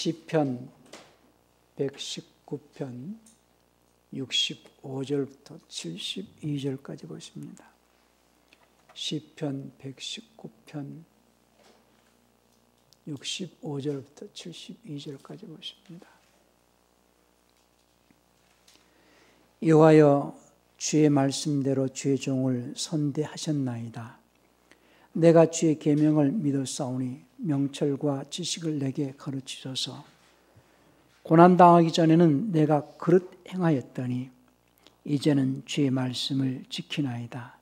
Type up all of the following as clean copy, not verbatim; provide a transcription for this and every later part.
시편 119편 65절부터 72절까지 보십니다. 시편 119편 65절부터 72절까지 보십니다. 여호와여, 주의 말씀대로 주의 종을 선대하셨나이다. 내가 주의 계명을 믿었사오니 명철과 지식을 내게 가르치소서. 고난당하기 전에는 내가 그릇 행하였더니 이제는 주의 말씀을 지키나이다.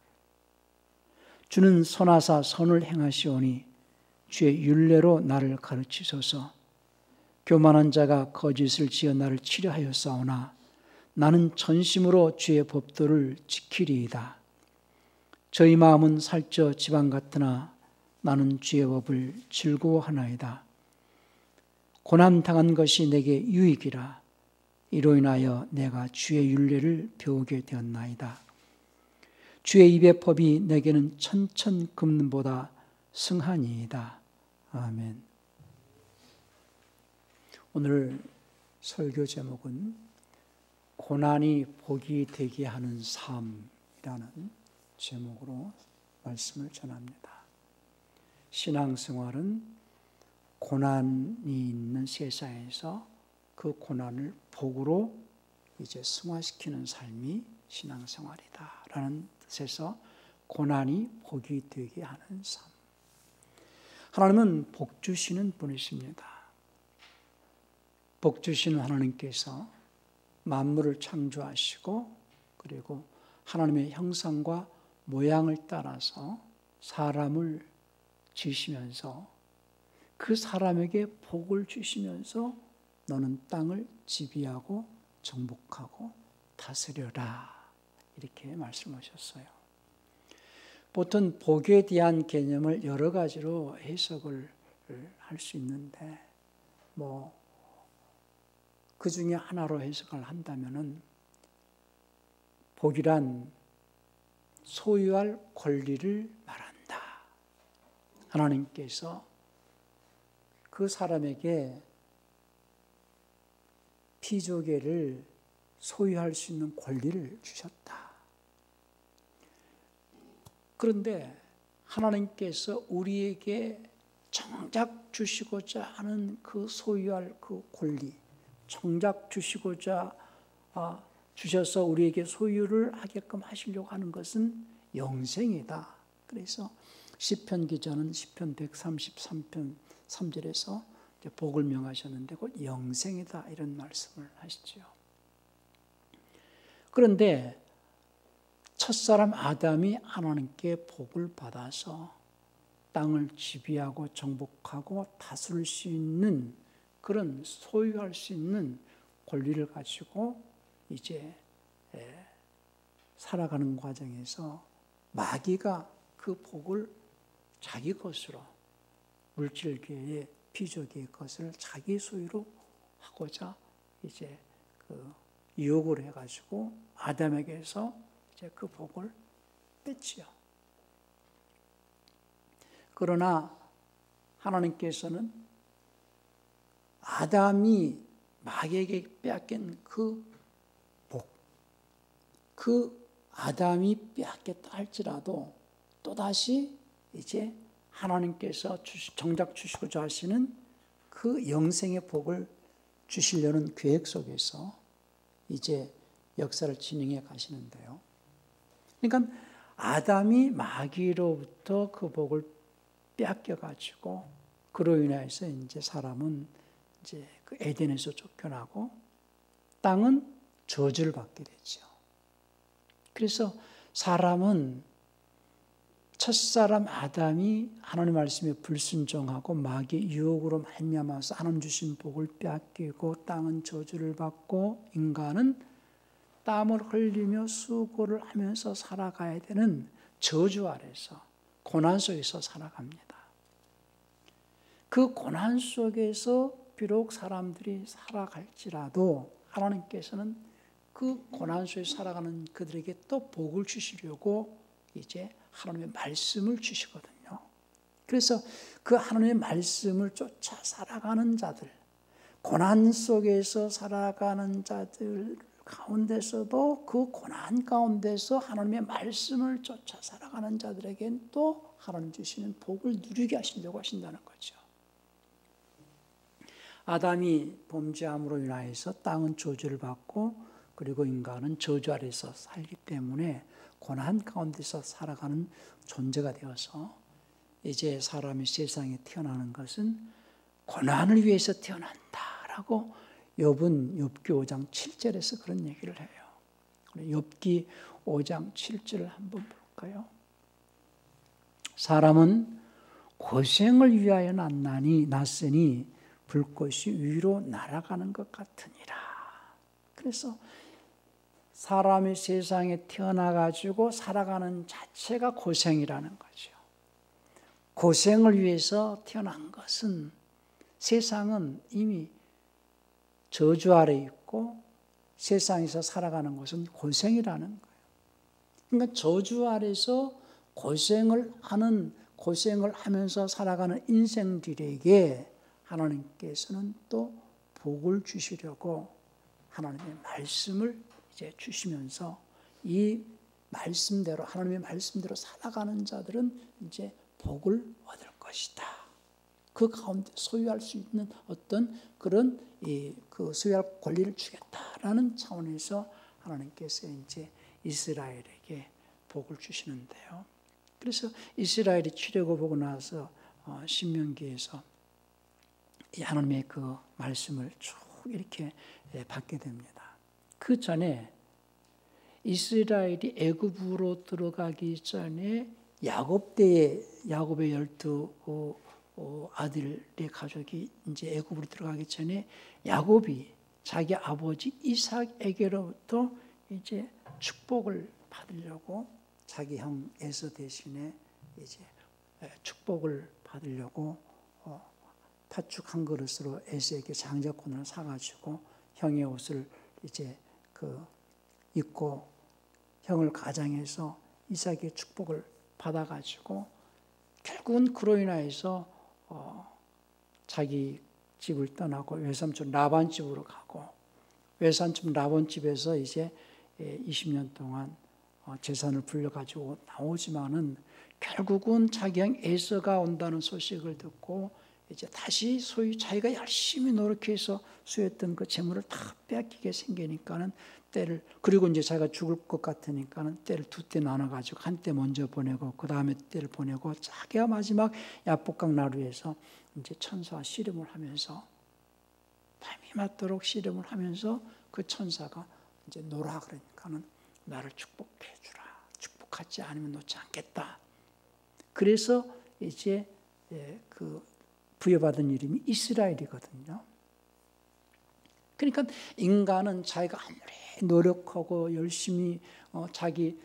주는 선하사 선을 행하시오니 주의 율례로 나를 가르치소서. 교만한 자가 거짓을 지어 나를 치려하였사오나 나는 전심으로 주의 법도를 지키리이다. 저희 마음은 살쪄 지방 같으나 나는 주의 법을 즐거워하나이다. 고난당한 것이 내게 유익이라. 이로 인하여 내가 주의 율례를 배우게 되었나이다. 주의 입의 법이 내게는 천천금보다 승하니이다. 아멘. 오늘 설교 제목은 고난이 복이 되게 하는 삶이라는 제목으로 말씀을 전합니다. 신앙생활은 고난이 있는 세상에서 그 고난을 복으로 이제 승화시키는 삶이 신앙생활이다라는 뜻에서 고난이 복이 되게 하는 삶. 하나님은 복 주시는 분이십니다. 복 주시는 하나님께서 만물을 창조하시고 그리고 하나님의 형상과 모양을 따라서 사람을 지으시면서 그 사람에게 복을 주시면서 너는 땅을 지배하고 정복하고 다스려라 이렇게 말씀하셨어요. 보통 복에 대한 개념을 여러 가지로 해석을 할 수 있는데 그 중에 하나로 해석을 한다면은 복이란 소유할 권리를 말한다. 하나님께서 그 사람에게 피조계를 소유할 수 있는 권리를 주셨다. 그런데 하나님께서 우리에게 정작 주시고자 하는 그 소유할 그 권리, 정작 주시고자 주셔서 우리에게 소유를 하게끔 하시려고 하는 것은 영생이다. 그래서 시편 기자는 시편 133편 3절에서 복을 명하셨는데 곧 영생이다 이런 말씀을 하시죠. 그런데 첫사람 아담이 하나님께 복을 받아서 땅을 지배하고 정복하고 다스릴 수 있는 그런 소유할 수 있는 권리를 가지고 이제 살아가는 과정에서 마귀가 그 복을 자기 것으로 물질계의 피조계의 것을 자기 소유로 하고자 이제 그 유혹을 해가지고 아담에게서 이제 그 복을 뺐지요. 그러나 하나님께서는 아담이 마귀에게 빼앗긴 그 복, 그 아담이 빼앗겼다 할지라도 또다시 이제 하나님께서 정작 주시고자 하시는 그 영생의 복을 주시려는 계획 속에서 이제 역사를 진행해 가시는데요. 그러니까 아담이 마귀로부터 그 복을 빼앗겨 가지고 그로 인해서 이제 사람은 이제 그 에덴에서 쫓겨나고 땅은 저주를 받게 되죠. 그래서 사람은 첫사람 아담이 하나님 말씀에 불순종하고 마귀의 유혹으로 말미암아서 하나님 주신 복을 빼앗기고 땅은 저주를 받고 인간은 땀을 흘리며 수고를 하면서 살아가야 되는 저주 아래서 고난 속에서 살아갑니다. 그 고난 속에서 비록 사람들이 살아갈지라도 하나님께서는 그 고난 속에 살아가는 그들에게 또 복을 주시려고 이제 하나님의 말씀을 주시거든요. 그래서 그 하나님의 말씀을 쫓아 살아가는 자들, 고난 속에서 살아가는 자들 가운데서도 그 고난 가운데서 하나님의 말씀을 쫓아 살아가는 자들에겐 또 하나님 주시는 복을 누리게 하시려고 하신다는 거죠. 아담이 범죄함으로 인하여서 땅은 저주를 받고 그리고 인간은 저주 아래서 살기 때문에 고난 가운데서 살아가는 존재가 되어서 이제 사람이 세상에 태어나는 것은 고난을 위해서 태어난다라고 욥은 욥기 5장 7절에서 그런 얘기를 해요. 욥기 5장 7절을 한번 볼까요? 사람은 고생을 위하여 났으니 불꽃이 위로 날아가는 것 같으니라. 그래서 사람이 세상에 태어나가지고 살아가는 자체가 고생이라는 거죠. 고생을 위해서 태어난 것은 세상은 이미 저주 아래 있고 세상에서 살아가는 것은 고생이라는 거예요. 그러니까 저주 아래서 고생을 하면서 살아가는 인생들에게 하나님께서는 또 복을 주시려고 하나님의 말씀을 이제 주시면서 이 말씀대로 하나님의 말씀대로 살아가는 자들은 이제 복을 얻을 것이다. 그 가운데 소유할 수 있는 어떤 그런 그 소유할 권리를 주겠다라는 차원에서 하나님께서 이제 이스라엘에게 복을 주시는데요. 그래서 이스라엘이 출애굽 보고 나서 신명기에서 하나님의 그 말씀을 쭉 이렇게 받게 됩니다. 그 전에 이스라엘이 애굽으로 들어가기 전에 야곱 때에 야곱의 12 아들의 가족이 이제 애굽으로 들어가기 전에 야곱이 자기 아버지 이삭에게로부터 이제 축복을 받으려고 자기 형 에서 대신에 이제 축복을 받으려고 팥죽 한 그릇으로 에서에게 장자권을 사가지고 형의 옷을 이제 입고 형을 가장해서 이삭의 축복을 받아가지고 결국은 그로 인하여서 자기 집을 떠나고 외삼촌 라반 집으로 가고 외삼촌 라반 집에서 이제 20년 동안 재산을 불려가지고 나오지만은 결국은 자기 형 에서가 온다는 소식을 듣고 이제 다시 소위 자기가 열심히 노력해서 수했던 그 재물을 다 빼앗기게 생기니까는 때를 그리고 이제 자기가 죽을 것 같으니까는 때를 두 때 나눠가지고 한 때 먼저 보내고 그 다음에 때를 보내고 자기가 마지막 야복강 나루에서 이제 천사와 씨름을 하면서 밤이 맞도록 씨름을 하면서 그 천사가 이제 놓으라 그러니까는 나를 축복해 주라. 축복하지 않으면 놓지 않겠다. 그래서 이제 그 부여받은 이름이 이스라엘이거든요. 그러니까 인간은 자기가 아무리 노력하고 열심히 자기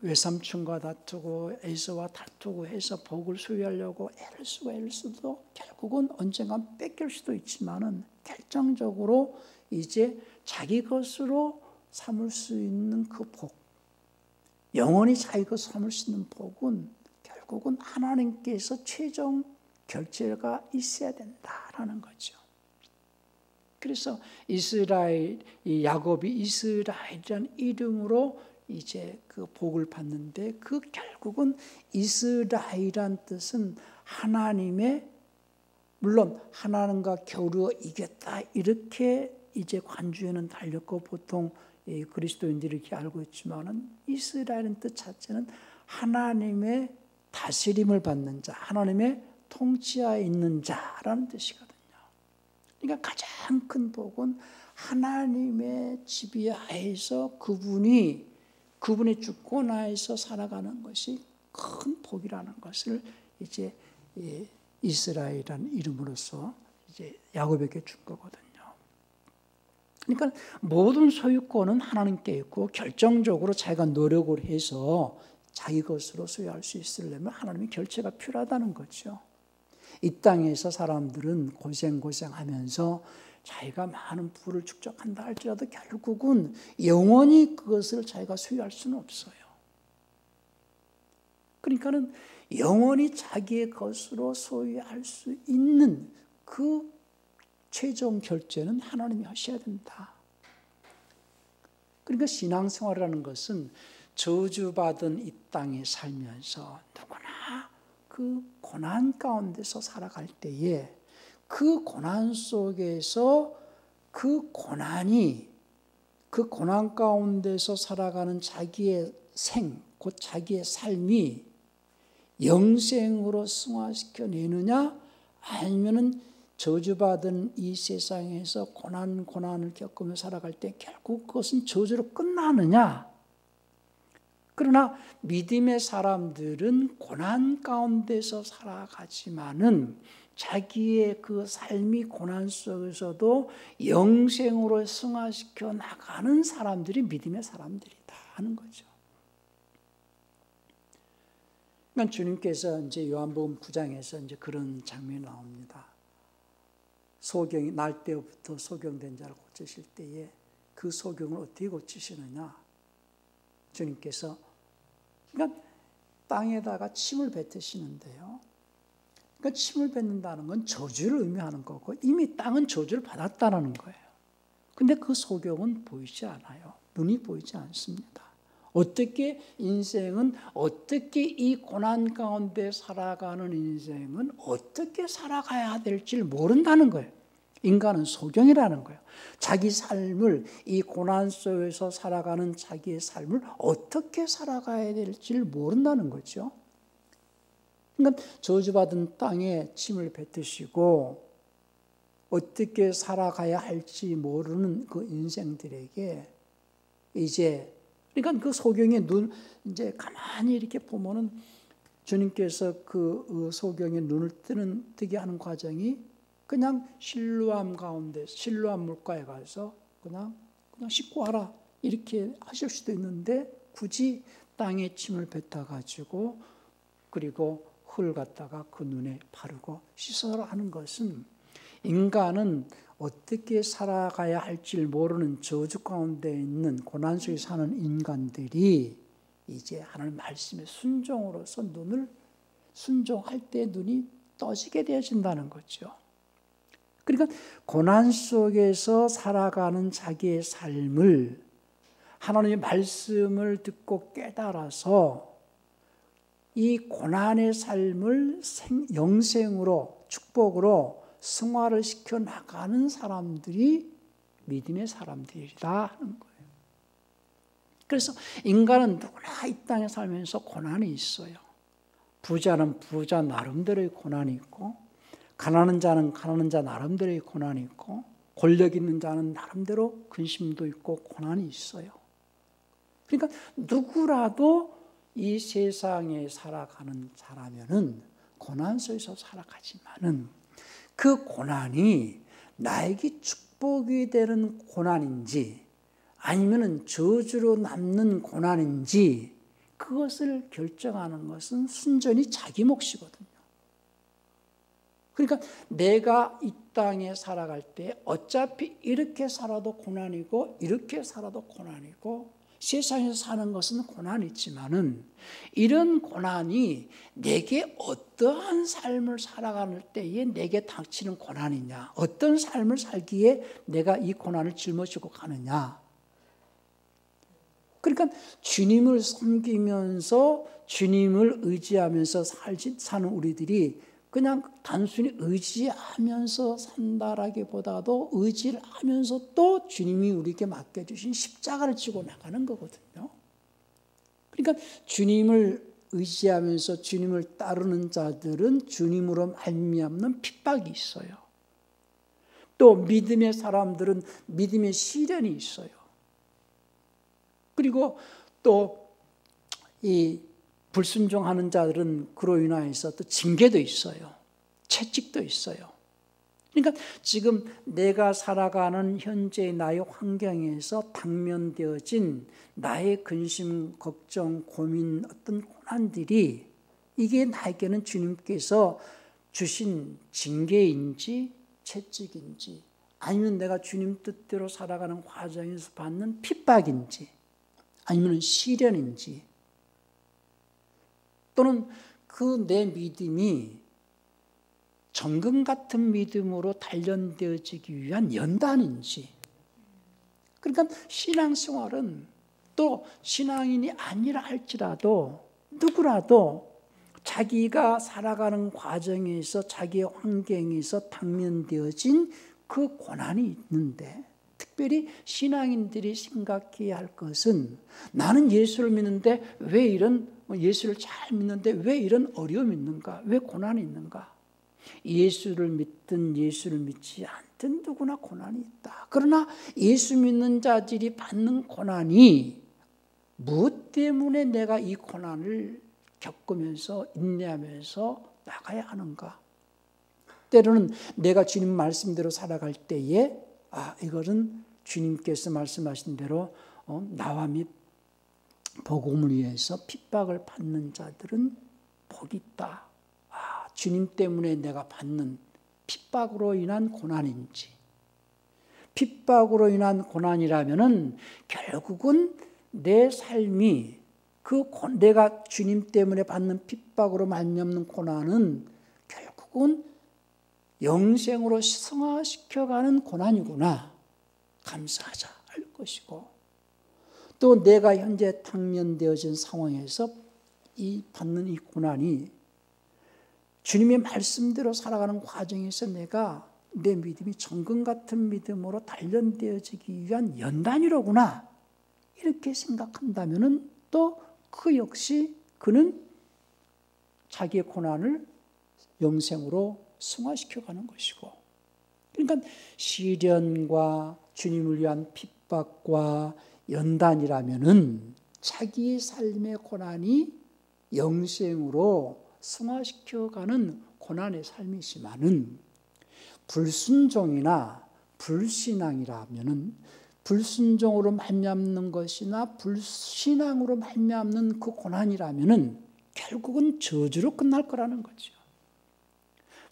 외삼촌과 다투고 에서와 다투고 해서 복을 소유하려고 애를 써도 결국은 언젠간 뺏길 수도 있지만은 결정적으로 이제 자기 것으로 삼을 수 있는 그 복, 영원히 자기 것으로 삼을 수 있는 복은 결국은 하나님께서 최종 결제가 있어야 된다라는 거죠. 그래서 야곱이 이스라엘이라는 이름으로 이제 그 복을 받는데 그 결국은 이스라엘이란 뜻은 하나님의 물론 하나님과 겨루어 이겼다 이렇게 이제 관주에는 달렸고 보통 그리스도인들이 이렇게 알고 있지만은 이스라엘은 뜻 자체는 하나님의 다스림을 받는 자, 하나님의 통치하에 있는 자라는 뜻이거든요. 그러니까 가장 큰 복은 하나님의 지배하에서 그분의 주권하에서 살아가는 것이 큰 복이라는 것을 이제 이스라엘이라는 이름으로써 이제 야곱에게 준 거거든요. 그러니까 모든 소유권은 하나님께 있고 결정적으로 자기가 노력을 해서 자기 것으로 소유할 수 있으려면 하나님의 결제가 필요하다는 거죠. 이 땅에서 사람들은 고생하면서 자기가 많은 부를 축적한다 할지라도 결국은 영원히 그것을 자기가 소유할 수는 없어요. 그러니까는 영원히 자기의 것으로 소유할 수 있는 그 최종 결제는 하나님이 하셔야 된다. 그러니까 신앙생활이라는 것은 저주받은 이 땅에 살면서 누구나 그 고난 가운데서 살아갈 때에 그 고난 속에서 그 고난 가운데서 살아가는 자기의 곧 자기의 삶이 영생으로 승화시켜내느냐, 아니면은 저주받은 이 세상에서 고난을 겪으며 살아갈 때 결국 그것은 저주로 끝나느냐. 그러나 믿음의 사람들은 고난 가운데서 살아가지만은 자기의 그 삶이 고난 속에서도 영생으로 승화시켜 나가는 사람들이 믿음의 사람들이다 하는 거죠. 그러니까 주님께서 이제 요한복음 9장에서 이제 그런 장면이 나옵니다. 소경이 날 때부터 소경된 자를 고치실 때에 그 소경을 어떻게 고치시느냐? 주님께서 그러니까 땅에다가 침을 뱉으시는데요. 그러니까 침을 뱉는다는 건 저주를 의미하는 거고 이미 땅은 저주를 받았다는 거예요. 근데 그 소경은 보이지 않아요. 눈이 보이지 않습니다. 어떻게 이 고난 가운데 살아가는 인생은 어떻게 살아가야 될지 모른다는 거예요. 인간은 소경이라는 거예요. 자기 삶을, 이 고난 속에서 살아가는 자기의 삶을 어떻게 살아가야 될지 모른다는 거죠. 그러니까 저주받은 땅에 침을 뱉으시고 어떻게 살아가야 할지 모르는 그 인생들에게 그러니까 그 소경의 이제 가만히 이렇게 보면은 주님께서 그 소경의 눈을 뜨게 하는 과정이 그냥 실로암 물가에 가서 그냥 씻고 와라 이렇게 하실 수도 있는데 굳이 땅에 침을 뱉어가지고 그리고 흙을 갖다가 그 눈에 바르고 씻어라 하는 것은 인간은 어떻게 살아가야 할지 모르는 저주 가운데 있는 고난 속에 사는 인간들이 이제 하나님 말씀에 순종으로서 순종할 때 눈이 떠지게 되어진다는 거죠. 그러니까 고난 속에서 살아가는 자기의 삶을 하나님의 말씀을 듣고 깨달아서 이 고난의 삶을 영생으로 축복으로 승화를 시켜 나가는 사람들이 믿음의 사람들이다 하는 거예요. 그래서 인간은 누구나 이 땅에 살면서 고난이 있어요. 부자는 부자 나름대로의 고난이 있고 가난한 자는 가난한 자 나름대로의 고난이 있고 권력 있는 자는 나름대로 근심도 있고 고난이 있어요. 그러니까 누구라도 이 세상에 살아가는 자라면은 고난 속에서 살아가지만은 그 고난이 나에게 축복이 되는 고난인지 아니면은 저주로 남는 고난인지 그것을 결정하는 것은 순전히 자기 몫이거든요. 그러니까 내가 이 땅에 살아갈 때 어차피 이렇게 살아도 고난이고 이렇게 살아도 고난이고 세상에서 사는 것은 고난이 있지만은 이런 고난이 내게 어떠한 삶을 살아갈 때에 내게 닥치는 고난이냐, 어떤 삶을 살기에 내가 이 고난을 짊어지고 가느냐. 그러니까 주님을 섬기면서 주님을 의지하면서 사는 우리들이 그냥 단순히 의지하면서 산다라기보다도 의지를 하면서 또 주님이 우리에게 맡겨주신 십자가를 지고 나가는 거거든요. 그러니까 주님을 의지하면서 주님을 따르는 자들은 주님으로 말미암는 핍박이 있어요. 또 믿음의 사람들은 믿음의 시련이 있어요. 그리고 또 이 불순종하는 자들은 그로 인하여서 또 징계도 있어요. 채찍도 있어요. 그러니까 지금 내가 살아가는 현재의 나의 환경에서 당면되어진 나의 근심, 걱정, 고민, 어떤 고난들이 이게 나에게는 주님께서 주신 징계인지 채찍인지 아니면 내가 주님 뜻대로 살아가는 과정에서 받는 핍박인지 아니면 시련인지 또는 그 내 믿음이 정금 같은 믿음으로 단련되어지기 위한 연단인지, 그러니까 신앙생활은 또 신앙인이 아니라 할지라도 누구라도 자기가 살아가는 과정에서 자기의 환경에서 당면되어진 그 고난이 있는데, 특별히 신앙인들이 생각해야 할 것은 나는 예수를 믿는데 왜 이런, 예수를 잘 믿는데 왜 이런 어려움이 있는가, 왜 고난이 있는가. 예수를 믿든 예수를 믿지 않든 누구나 고난이 있다. 그러나 예수 믿는 자들이 받는 고난이 무엇 때문에 내가 이 고난을 겪으면서 인내하면서 나가야 하는가. 때로는 내가 주님 말씀대로 살아갈 때에 이것은 주님께서 말씀하신 대로 나와 및 복음을 위해서 핍박을 받는 자들은 복이 있다. 주님 때문에 내가 받는 핍박으로 인한 고난인지, 핍박으로 인한 고난이라면은 결국은 내 삶이 내가 주님 때문에 받는 핍박으로 말미암는 고난은 결국은 영생으로 승화시켜가는 고난이구나, 감사하자 할 것이고, 또 내가 현재 당면되어진 상황에서 받는 이 고난이 주님의 말씀대로 살아가는 과정에서 내가 내 믿음이 정금 같은 믿음으로 단련되어지기 위한 연단이로구나, 이렇게 생각한다면 또 그 역시 그는 자기의 고난을 영생으로 승화시켜가는 것이고, 그러니까 시련과 주님을 위한 핍박과 연단이라면은 자기의 삶의 고난이 영생으로 승화시켜가는 고난의 삶이지만은, 불순종이나 불신앙이라면은 불순종으로 말미암는 것이나 불신앙으로 말미암는 그 고난이라면은 결국은 저주로 끝날 거라는 거죠.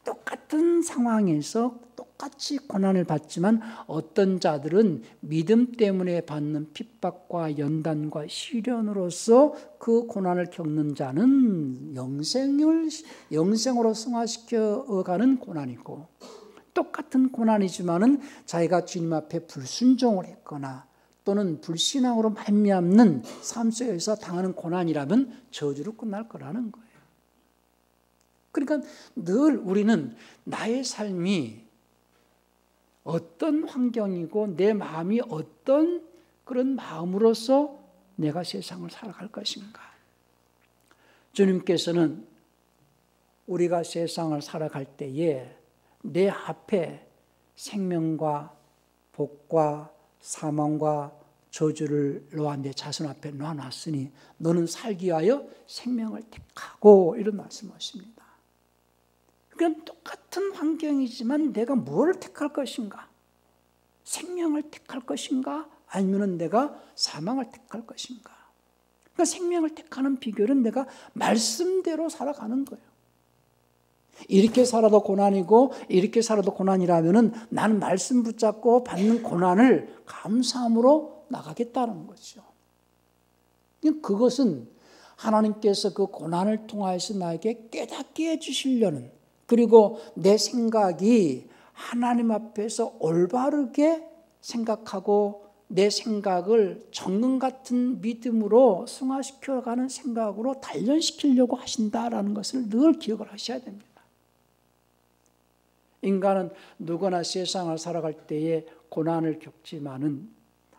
똑같은 상황에서 똑같이 고난을 받지만 어떤 자들은 믿음 때문에 받는 핍박과 연단과 시련으로서 그 고난을 겪는 자는 영생으로 승화시켜가는 고난이고, 똑같은 고난이지만은 자기가 주님 앞에 불순종을 했거나 또는 불신앙으로 말미암는 삶 속에서 당하는 고난이라면 저주로 끝날 거라는 거예요. 그러니까 늘 우리는 나의 삶이 어떤 환경이고 내 마음이 어떤 그런 마음으로서 내가 세상을 살아갈 것인가. 주님께서는 우리가 세상을 살아갈 때에 내 앞에 생명과 복과 사망과 저주를 너와 내 자손 앞에 놓아놨으니 너는 살기 위하여 생명을 택하고, 이런 말씀하십니다. 그럼 똑같은 환경이지만 내가 무엇을 택할 것인가? 생명을 택할 것인가? 아니면 내가 사망을 택할 것인가? 그러니까 생명을 택하는 비결은 내가 말씀대로 살아가는 거예요. 이렇게 살아도 고난이고 이렇게 살아도 고난이라면은 나는 말씀 붙잡고 받는 고난을 감사함으로 나가겠다는 거죠. 그것은 하나님께서 그 고난을 통하여서 나에게 깨닫게 해주시려는, 그리고 내 생각이 하나님 앞에서 올바르게 생각하고 내 생각을 정금 같은 믿음으로 승화시켜가는 생각으로 단련시키려고 하신다라는 것을 늘 기억을 하셔야 됩니다. 인간은 누구나 세상을 살아갈 때에 고난을 겪지만은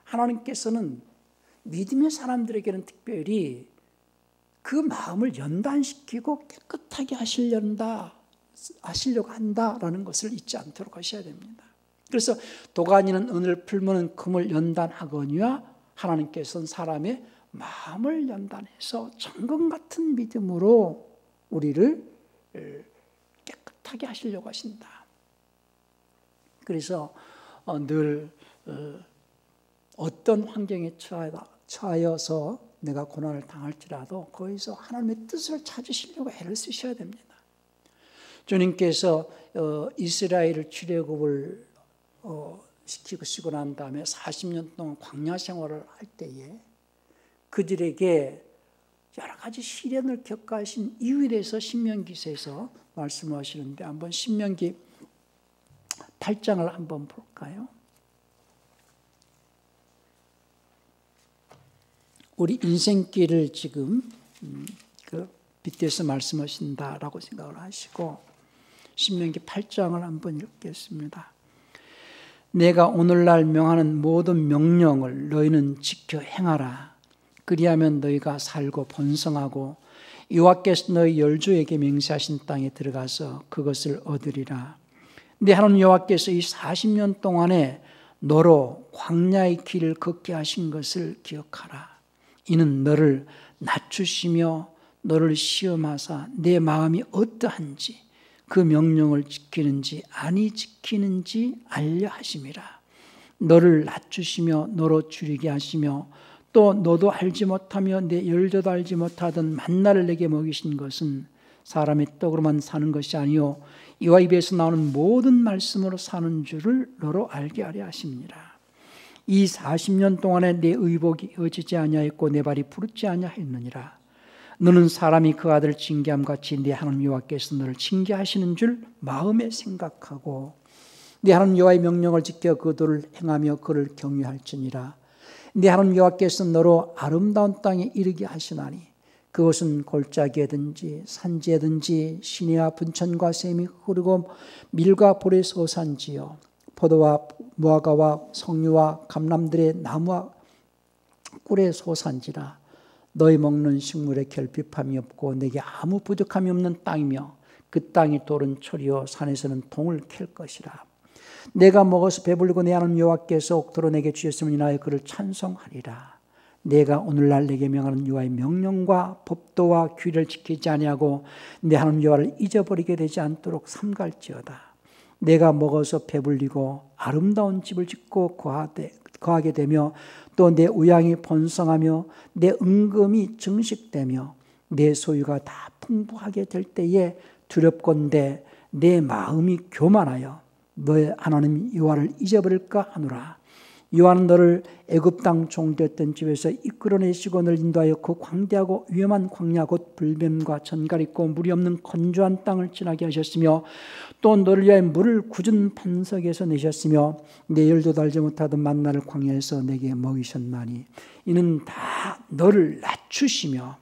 하나님께서는 믿음의 사람들에게는 특별히 그 마음을 연단시키고 깨끗하게 하시려고 한다라는 것을 잊지 않도록 하셔야 됩니다. 그래서 도가니는 은을 풀무는 금을 연단하거니와 하나님께서는 사람의 마음을 연단해서 정금 같은 믿음으로 우리를 깨끗하게 하시려고 하신다. 그래서 늘 어떤 환경에 처하여서 내가 고난을 당할지라도 거기서 하나님의 뜻을 찾으시려고 애를 쓰셔야 됩니다. 주님께서 이스라엘을 출애굽을 시키고 난 다음에 40년 동안 광야 생활을 할 때에 그들에게 여러 가지 시련을 겪으신 이유에 대해서 신명기서에서 말씀하시는데 한번 신명기 8장을 한번 볼까요? 우리 인생길을 지금 빗대서 말씀하신다라고 생각을 하시고 신명기 8장을 한번 읽겠습니다. 내가 오늘날 명하는 모든 명령을 너희는 지켜 행하라. 그리하면 너희가 살고 번성하고 여호와께서 너희 열조에게 맹세하신 땅에 들어가서 그것을 얻으리라. 네 하나님 여호와께서 이 40년 동안에 너로 광야의 길을 걷게 하신 것을 기억하라. 이는 너를 낮추시며 너를 시험하사 내 마음이 어떠한지 그 명령을 지키는지 아니 지키는지 알려 하심이라. 너를 낮추시며 너로 줄이게 하시며 또 너도 알지 못하며 내 열조도 알지 못하던 만나를 내게 먹이신 것은 사람의 떡으로만 사는 것이 아니요 이와 입에서 나오는 모든 말씀으로 사는 줄을 너로 알게 하려 하십니다. 이 40년 동안에 내 의복이 어지지 아니하였고 내 발이 부르지 아니하였느니라. 너는 사람이 그 아들을 징계함 같이 내 하나님 여호와께서 너를 징계하시는 줄 마음에 생각하고 내 하나님 여호와의 명령을 지켜 그 도를 행하며 그를 경외할지니라. 네 하나님 여호와께서 너로 아름다운 땅에 이르게 하시나니 그것은 골짜기에든지 산지에든지 시내와 분천과 샘이 흐르고 밀과 볼의 소산지요 포도와 무화과와 석류와 감람들의 나무와 꿀의 소산지라. 너희 먹는 식물에 결핍함이 없고 내게 아무 부족함이 없는 땅이며 그 땅이 돌은 철이요 산에서는 동을 캘 것이라. 내가 먹어서 배불리고 내 하나님 여호와께서 옥토로 내게 주셨음을 인하여 그를 찬송하리라. 내가 오늘날 내게 명하는 여호와의 명령과 법도와 규례를 지키지 아니하고 내 하나님 여호와를 잊어버리게 되지 않도록 삼갈지어다. 내가 먹어서 배불리고 아름다운 집을 짓고 거하게 되며 또 내 우양이 번성하며 내 은금이 증식되며 내 소유가 다 풍부하게 될 때에 두렵건대 내 마음이 교만하여 너의 하나님 여호와를 잊어버릴까 하노라. 여호와는 너를 애굽 땅 종되었던 집에서 이끌어내시고 너를 인도하여 그 광대하고 위험한 광야 곧 불뱀과 전갈 있고 물이 없는 건조한 땅을 지나게 하셨으며 또 너를 위하여 물을 굳은 반석에서 내셨으며 내 열조도 알지 못하던 만나를 광야에서 내게 먹이셨나니 이는 다 너를 낮추시며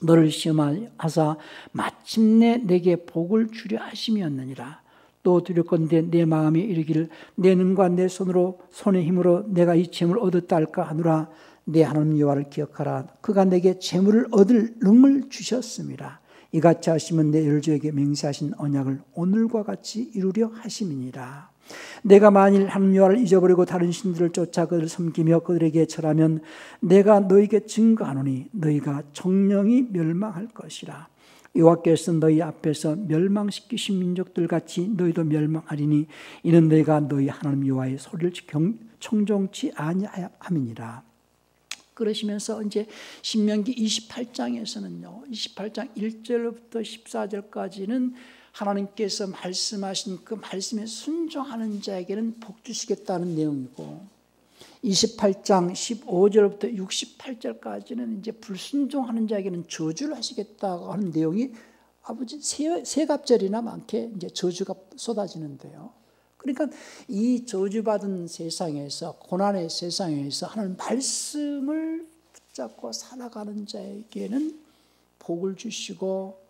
너를 시험하사 마침내 내게 복을 주려 하심이었느니라. 또 두렵건대 내 마음이 이르기를 내 눈과 내 손의 힘으로 내가 이 재물을 얻었다 할까 하노라. 내 하나님 여호와를 기억하라. 그가 내게 재물을 얻을 능을 주셨음이라. 이같이 하시면 내 열조에게 맹세하신 언약을 오늘과 같이 이루려 하심이니라. 내가 만일 하나님 여호와를 잊어버리고 다른 신들을 쫓아 그들을 섬기며 그들에게 절하면 내가 너희에게 증거하노니 너희가 정령이 멸망할 것이라. 여호와께서 너희 앞에서 멸망시키신 민족들같이 너희도 멸망하리니 이는 너희가 너희 하나님 여호와의 소리를 청종치 아니함이니라. 그러시면서 이제 신명기 28장에서는요 28장 1절부터 14절까지는 하나님께서 말씀하신 그 말씀에 순종하는 자에게는 복 주시겠다는 내용이고 28장 15절부터 68절까지는 이제 불순종하는 자에게는 저주를 하시겠다고 하는 내용이 아버지 세갑절이나 많게 이제 저주가 쏟아지는데요. 그러니까 이 저주받은 세상에서 고난의 세상에서 하나님 말씀을 붙잡고 살아가는 자에게는 복을 주시고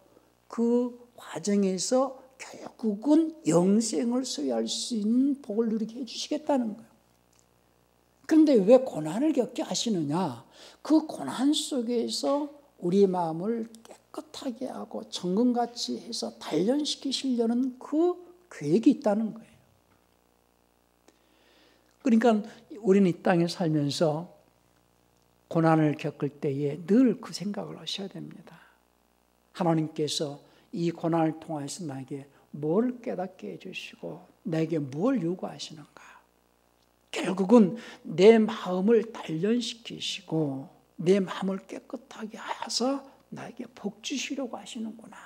그 과정에서 결국은 영생을 소유할 수 있는 복을 누리게 해주시겠다는 거예요. 그런데 왜 고난을 겪게 하시느냐? 그 고난 속에서 우리의 마음을 깨끗하게 하고 정금같이 해서 단련시키시려는 그 계획이 있다는 거예요. 그러니까 우리는 이 땅에 살면서 고난을 겪을 때에 늘 그 생각을 하셔야 됩니다. 하나님께서 이 고난을 통해서 나에게 뭘 깨닫게 해주시고 나에게 뭘 요구하시는가? 결국은 내 마음을 단련시키시고 내 마음을 깨끗하게 하셔서 나에게 복 주시려고 하시는구나.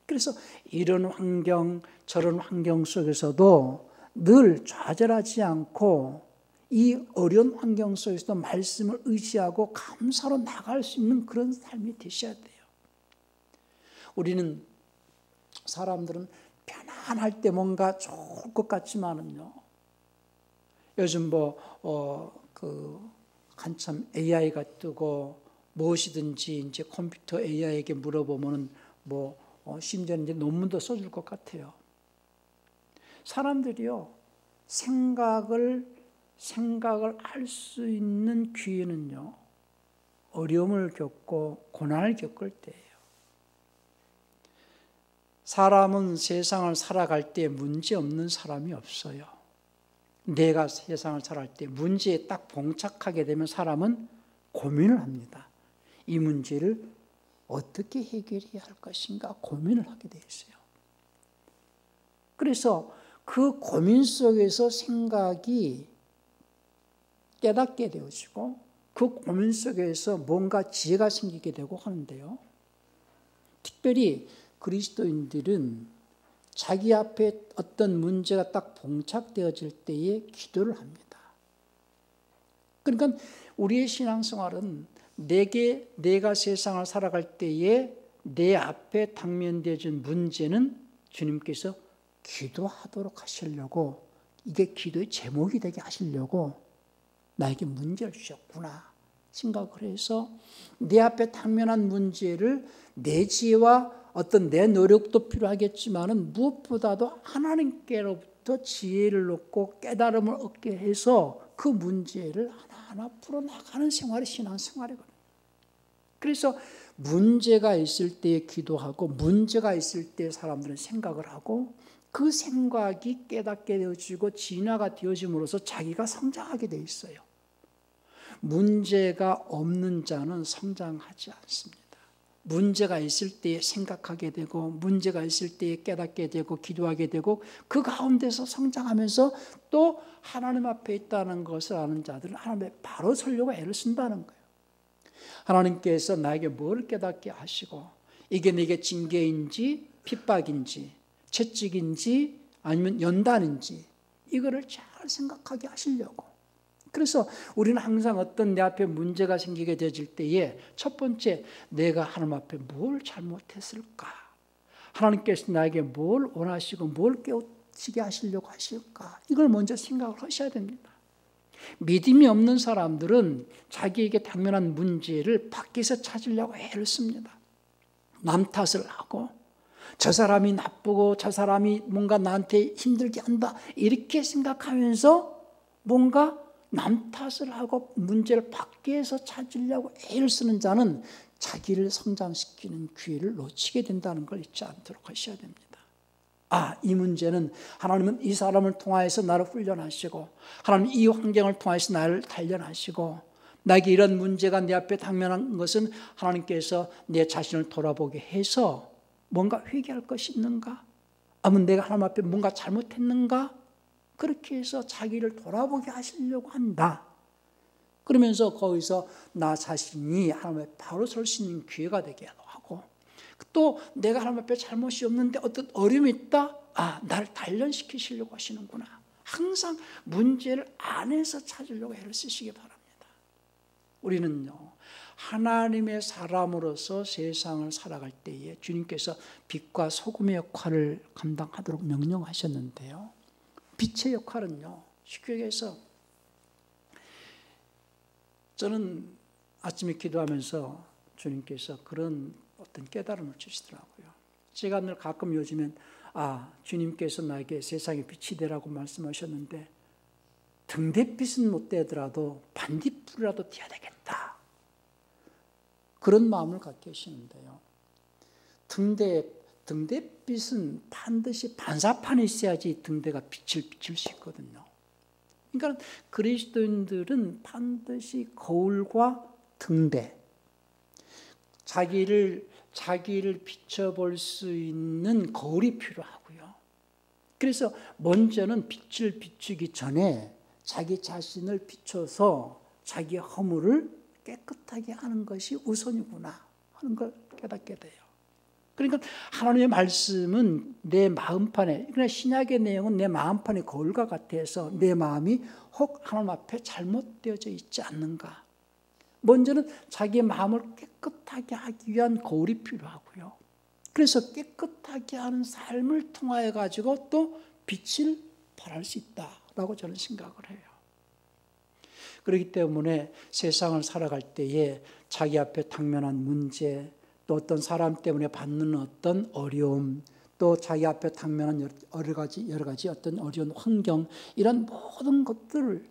그래서 이런 환경 저런 환경 속에서도 늘 좌절하지 않고 이 어려운 환경 속에서도 말씀을 의지하고 감사로 나갈 수 있는 그런 삶이 되셔야 돼요. 우리는 사람들은 편안할 때 뭔가 좋을 것 같지만은요. 요즘 한참 AI가 뜨고 무엇이든지 이제 컴퓨터 AI에게 물어보면은 심지어는 이제 논문도 써줄 것 같아요. 사람들이요, 생각을 할 수 있는 기회는요, 어려움을 겪고 고난을 겪을 때예요. 사람은 세상을 살아갈 때 문제 없는 사람이 없어요. 내가 세상을 살아갈 때 문제에 딱 봉착하게 되면 사람은 고민을 합니다. 이 문제를 어떻게 해결해야 할 것인가 고민을 하게 돼 있어요. 그래서 그 고민 속에서 생각이 깨닫게 되어지고 그 고민 속에서 뭔가 지혜가 생기게 되고 하는데요. 특별히 그리스도인들은 자기 앞에 어떤 문제가 딱 봉착되어질 때에 기도를 합니다. 그러니까 우리의 신앙생활은 내가 세상을 살아갈 때에 내 앞에 당면되어진 문제는 주님께서 기도하도록 하시려고, 이게 기도의 제목이 되게 하시려고 나에게 문제를 주셨구나 생각을 해서 내 앞에 당면한 문제를 내 지혜와 어떤 내 노력도 필요하겠지만은 무엇보다도 하나님께로부터 지혜를 얻고 깨달음을 얻게 해서 그 문제를 하나하나 풀어나가는 생활이 신앙생활이거든요. 그래서 문제가 있을 때 기도하고 문제가 있을 때 사람들은 생각을 하고 그 생각이 깨닫게 되어지고 진화가 되어짐으로써 자기가 성장하게 돼 있어요. 문제가 없는 자는 성장하지 않습니다. 문제가 있을 때 생각하게 되고 문제가 있을 때 깨닫게 되고 기도하게 되고 그 가운데서 성장하면서 또 하나님 앞에 있다는 것을 아는 자들은 하나님 앞에 바로 서려고 애를 쓴다는 거예요. 하나님께서 나에게 뭘 깨닫게 하시고 이게 내게 징계인지 핍박인지 채찍인지 아니면 연단인지 이거를 잘 생각하게 하시려고. 그래서 우리는 항상 어떤 내 앞에 문제가 생기게 되어질 때에 첫 번째, 내가 하나님 앞에 뭘 잘못했을까? 하나님께서 나에게 뭘 원하시고 뭘 깨우치게 하시려고 하실까? 이걸 먼저 생각을 하셔야 됩니다. 믿음이 없는 사람들은 자기에게 당면한 문제를 밖에서 찾으려고 애를 씁니다. 남 탓을 하고 저 사람이 나쁘고 저 사람이 뭔가 나한테 힘들게 한다 이렇게 생각하면서 뭔가 남 탓을 하고 문제를 밖에서 찾으려고 애를 쓰는 자는 자기를 성장시키는 기회를 놓치게 된다는 걸 잊지 않도록 하셔야 됩니다. 이 문제는 하나님은 이 사람을 통하여서 나를 훈련하시고 하나님 이 환경을 통하여서 나를 단련하시고 나에게 이런 문제가 내 앞에 당면한 것은 하나님께서 내 자신을 돌아보게 해서 뭔가 회개할 것이 있는가? 아니면 내가 하나님 앞에 뭔가 잘못했는가? 그렇게 해서 자기를 돌아보게 하시려고 한다. 그러면서 거기서 나 자신이 하나님 앞에 바로 설 수 있는 기회가 되게 하고 또 내가 하나님 앞에 잘못이 없는데 어떤 어려움이 있다? 나를 단련시키시려고 하시는구나. 항상 문제를 안에서 찾으려고 애를 쓰시기 바랍니다. 우리는요, 하나님의 사람으로서 세상을 살아갈 때에 주님께서 빛과 소금의 역할을 감당하도록 명령하셨는데요. 빛의 역할은요, 쉽게 얘기해서 저는 아침에 기도하면서 주님께서 그런 어떤 깨달음을 주시더라고요. 제가 늘 가끔 요즘엔 주님께서 나에게 세상의 빛이 되라고 말씀하셨는데 등대빛은 못 되더라도 반딧불이라도 되어야 되겠다. 그런 마음을 갖게 하시는데요. 등대빛은 반드시 반사판이 있어야지 등대가 빛을 비출 수 있거든요. 그러니까 그리스도인들은 반드시 거울과 등대, 자기를 비춰볼 수 있는 거울이 필요하고요. 그래서 먼저는 빛을 비추기 전에 자기 자신을 비춰서 자기의 허물을 깨끗하게 하는 것이 우선이구나 하는 걸 깨닫게 돼요. 그러니까 하나님의 말씀은 내 마음판에, 그러니까 신약의 내용은 내 마음판의 거울과 같아서 내 마음이 혹 하나님 앞에 잘못되어져 있지 않는가. 먼저는 자기의 마음을 깨끗하게 하기 위한 거울이 필요하고요. 그래서 깨끗하게 하는 삶을 통하여 가지고 또 빛을 발할 수 있다라고 저는 생각을 해요. 그렇기 때문에 세상을 살아갈 때에 자기 앞에 당면한 문제, 또 어떤 사람 때문에 받는 어떤 어려움, 또 자기 앞에 당면한 여러 가지 어떤 어려운 환경, 이런 모든 것들을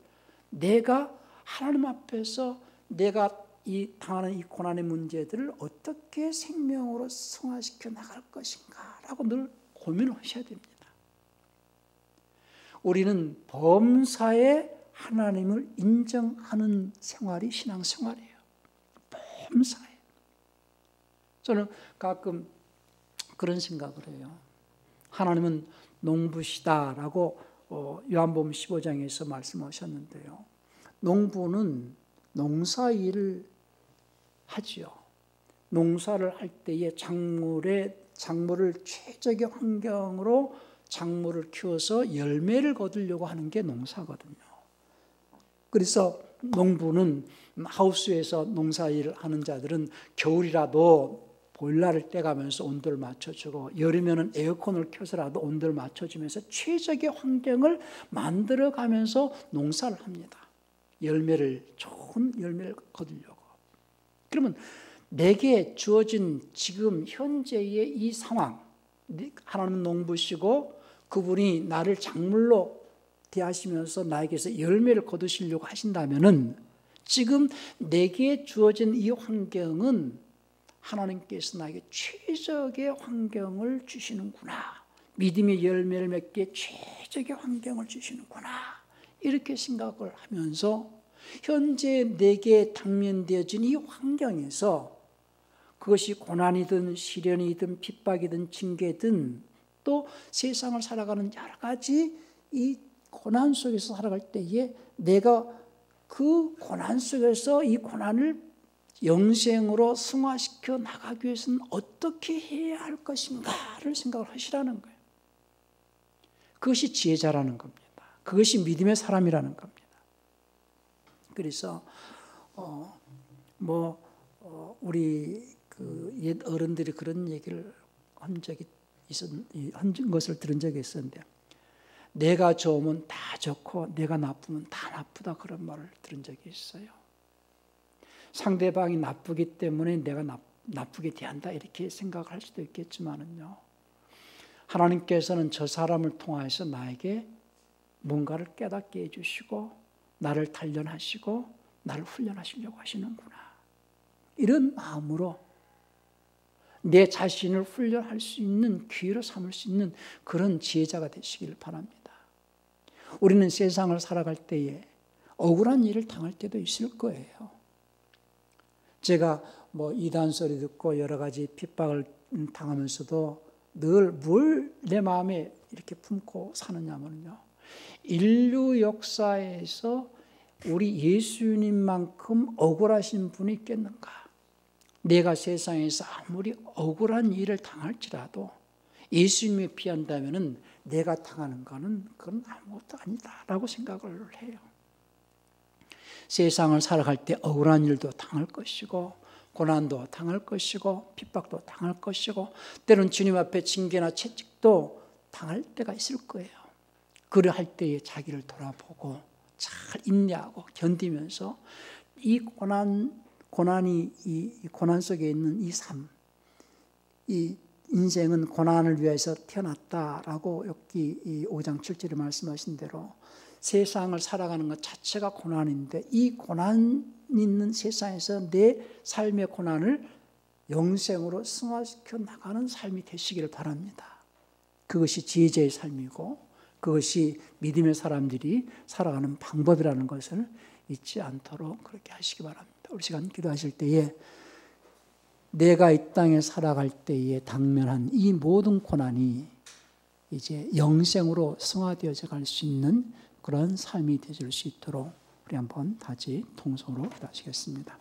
내가 하나님 앞에서 내가 이 당하는 이 고난의 문제들을 어떻게 생명으로 승화시켜 나갈 것인가라고 늘 고민을 하셔야 됩니다. 우리는 범사에 하나님을 인정하는 생활이 신앙생활이에요. 범사에. 저는 가끔 그런 생각을 해요. 하나님은 농부시다라고 요한복음 15장에서 말씀하셨는데요. 농부는 농사일을 하지요. 농사를 할 때에 작물을 최적의 환경으로 작물을 키워서 열매를 거두려고 하는 게 농사거든요. 그래서 농부는 하우스에서 농사일을 하는 자들은 겨울이라도 보일러를 떼가면서 온도를 맞춰주고 여름에는 에어컨을 켜서라도 온도를 맞춰주면서 최적의 환경을 만들어가면서 농사를 합니다. 좋은 열매를 거두려고. 그러면 내게 주어진 지금 현재의 이 상황, 하나님은 농부시고 그분이 나를 작물로 대하시면서 나에게서 열매를 거두시려고 하신다면은 지금 내게 주어진 이 환경은 하나님께서 나에게 최적의 환경을 주시는구나. 믿음의 열매를 맺기에 최적의 환경을 주시는구나. 이렇게 생각을 하면서 현재 내게 당면되어진 이 환경에서 그것이 고난이든 시련이든 핍박이든 징계든 또 세상을 살아가는 여러 가지 이 고난 속에서 살아갈 때에 내가 그 고난 속에서 이 고난을 영생으로 승화시켜 나가기 위해서는 어떻게 해야 할 것인가를 생각을 하시라는 거예요. 그것이 지혜자라는 겁니다. 그것이 믿음의 사람이라는 겁니다. 그래서 우리 옛 어른들이 그런 얘기를 한 것을 들은 적이 있었는데, 내가 좋으면 다 좋고 내가 나쁘면 다 나쁘다, 그런 말을 들은 적이 있어요. 상대방이 나쁘기 때문에 내가 나쁘게 대한다 이렇게 생각할 수도 있겠지만은요, 하나님께서는 저 사람을 통해서 나에게 뭔가를 깨닫게 해주시고 나를 단련하시고 나를 훈련하시려고 하시는구나, 이런 마음으로 내 자신을 훈련할 수 있는 기회로 삼을 수 있는 그런 지혜자가 되시길 바랍니다. 우리는 세상을 살아갈 때에 억울한 일을 당할 때도 있을 거예요. 제가 이단 소리 듣고 여러 가지 핍박을 당하면서도 늘 뭘 내 마음에 이렇게 품고 사느냐면요, 인류 역사에서 우리 예수님만큼 억울하신 분이 있겠는가? 내가 세상에서 아무리 억울한 일을 당할지라도 예수님이 피한다면은 내가 당하는 거는 그건 아무것도 아니다라고 생각을 해요. 세상을 살아갈 때 억울한 일도 당할 것이고 고난도 당할 것이고 핍박도 당할 것이고 때로는 주님 앞에 징계나 채찍도 당할 때가 있을 거예요. 그러할 때에 자기를 돌아보고 잘 인내하고 견디면서 이 고난이 이 고난 속에 있는 이 삶, 이 인생은 고난을 위해서 태어났다라고 욥기 5장 7절에 말씀하신 대로 세상을 살아가는 것 자체가 고난인데 이 고난 있는 세상에서 내 삶의 고난을 영생으로 승화시켜 나가는 삶이 되시기를 바랍니다. 그것이 지혜자의 삶이고 그것이 믿음의 사람들이 살아가는 방법이라는 것을 잊지 않도록 그렇게 하시기 바랍니다. 우리 시간 기도하실 때에 내가 이 땅에 살아갈 때에 당면한 이 모든 고난이 이제 영생으로 승화되어져 갈 수 있는 그런 삶이 되실 수 있도록 우리 한번 다시 통성으로 기도하시겠습니다.